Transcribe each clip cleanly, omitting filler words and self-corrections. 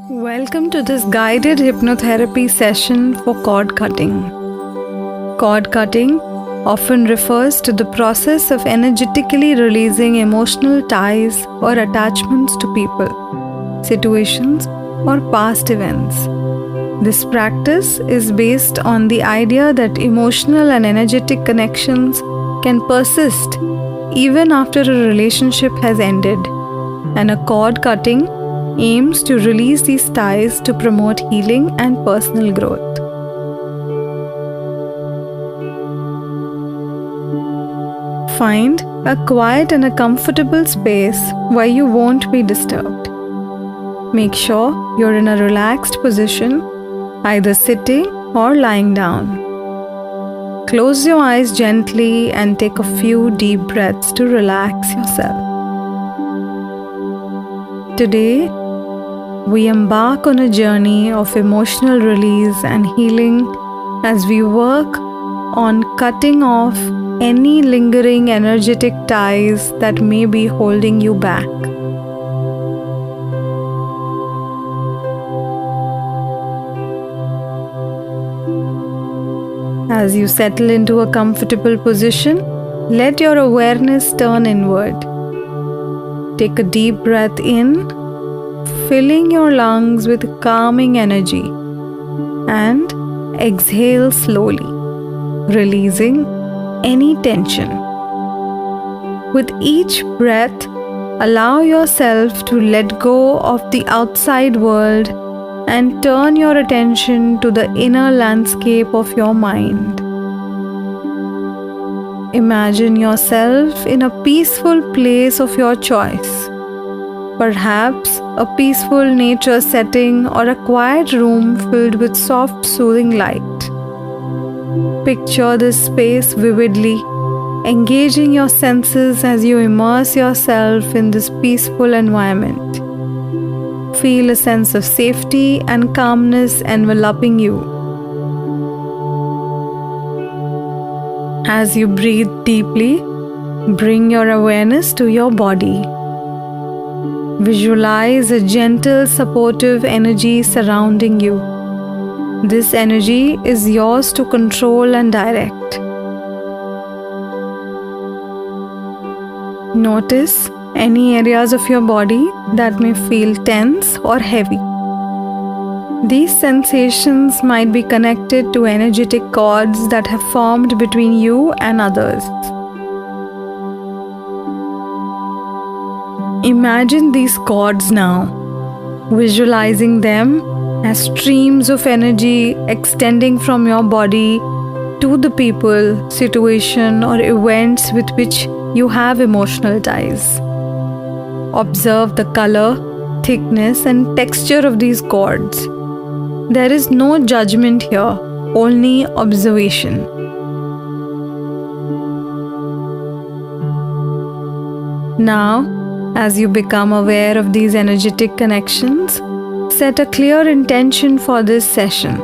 Welcome to this guided hypnotherapy session for cord cutting. Cord cutting often refers to the process of energetically releasing emotional ties or attachments to people, situations, or past events. This practice is based on the idea that emotional and energetic connections can persist even after a relationship has ended, and a cord cutting aims to release these ties to promote healing and personal growth. Find a quiet and a comfortable space where you won't be disturbed. Make sure you're in a relaxed position, either sitting or lying down. Close your eyes gently and take a few deep breaths to relax yourself. Today, we embark on a journey of emotional release and healing as we work on cutting off any lingering energetic ties that may be holding you back. As you settle into a comfortable position, let your awareness turn inward. Take a deep breath in, filling your lungs with calming energy, and exhale slowly, releasing any tension. With each breath, allow yourself to let go of the outside world and turn your attention to the inner landscape of your mind. Imagine yourself in a peaceful place of your choice, perhaps a peaceful nature setting or a quiet room filled with soft, soothing light. Picture this space vividly, engaging your senses as you immerse yourself in this peaceful environment. Feel a sense of safety and calmness enveloping you. As you breathe deeply, bring your awareness to your body. Visualize a gentle, supportive energy surrounding you. This energy is yours to control and direct. Notice any areas of your body that may feel tense or heavy. These sensations might be connected to energetic cords that have formed between you and others. Imagine these cords now, visualizing them as streams of energy extending from your body to the people, situation, or events with which you have emotional ties. Observe the color, thickness, and texture of these cords. There is no judgment here, only observation. Now, as you become aware of these energetic connections, set a clear intention for this session.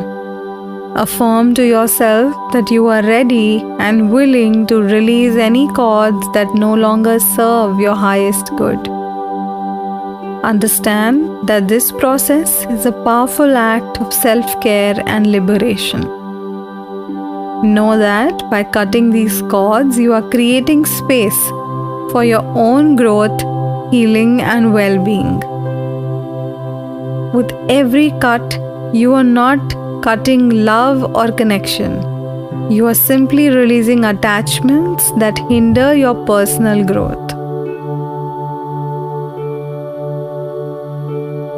Affirm to yourself that you are ready and willing to release any cords that no longer serve your highest good. Understand that this process is a powerful act of self-care and liberation. Know that by cutting these cords, you are creating space for your own growth, healing, and well-being. With every cut, you are not cutting love or connection. You are simply releasing attachments that hinder your personal growth.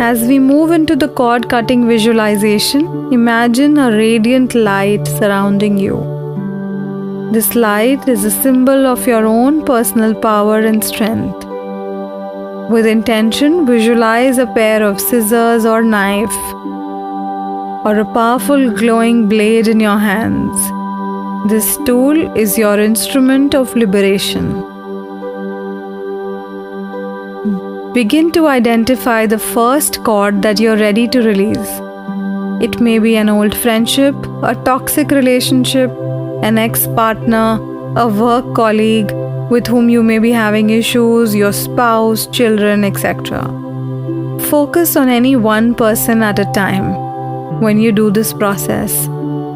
As we move into the cord cutting visualization, imagine a radiant light surrounding you. This light is a symbol of your own personal power and strength. With intention, visualize a pair of scissors or knife, or a powerful glowing blade in your hands. This tool is your instrument of liberation. Begin to identify the first cord that you're ready to release. It may be an old friendship, a toxic relationship, an ex-partner, a work colleague with whom you may be having issues, your spouse, children, etc. focus on any one person at a time when you do this process.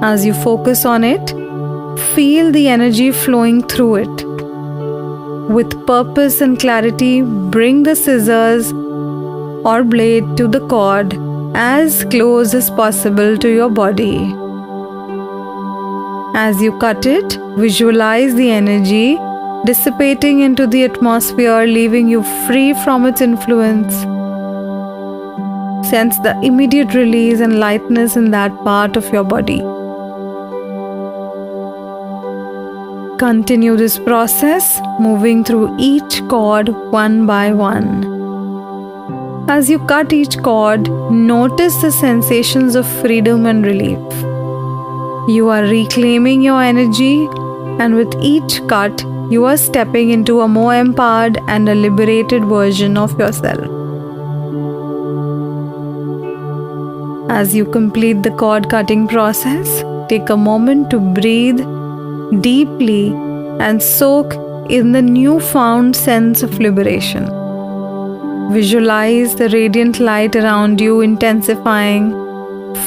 As you focus on it, feel the energy flowing through it. With purpose and clarity, bring the scissors or blade to the cord as close as possible to your body. As you cut it, visualize the energy dissipating into the atmosphere, leaving you free from its influence. Sense the immediate release and lightness in that part of your body. Continue this process, moving through each cord one by one. As you cut each cord, notice the sensations of freedom and relief. You are reclaiming your energy, and with each cut, you are stepping into a more empowered and a liberated version of yourself. As you complete the cord cutting process, take a moment to breathe deeply and soak in the newfound sense of liberation. Visualize the radiant light around you intensifying,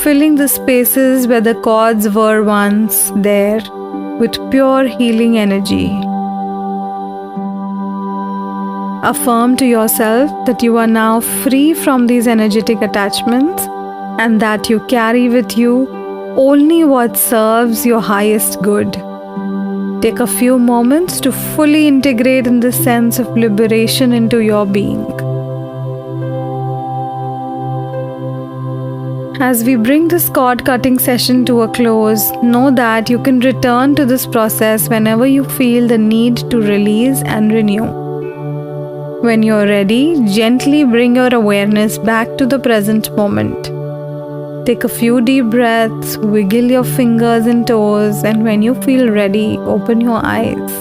filling the spaces where the cords were once there with pure healing energy. Affirm to yourself that you are now free from these energetic attachments and that you carry with you only what serves your highest good. Take a few moments to fully integrate in this sense of liberation into your being. As we bring this cord cutting session to a close, know that you can return to this process whenever you feel the need to release and renew. When you're ready, gently bring your awareness back to the present moment. Take a few deep breaths, wiggle your fingers and toes, and when you feel ready, open your eyes.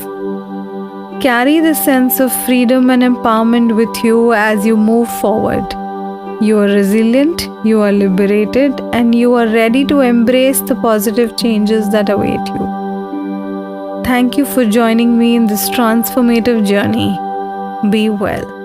Carry the sense of freedom and empowerment with you as you move forward. You are resilient, you are liberated, and you are ready to embrace the positive changes that await you. Thank you for joining me in this transformative journey. Be well.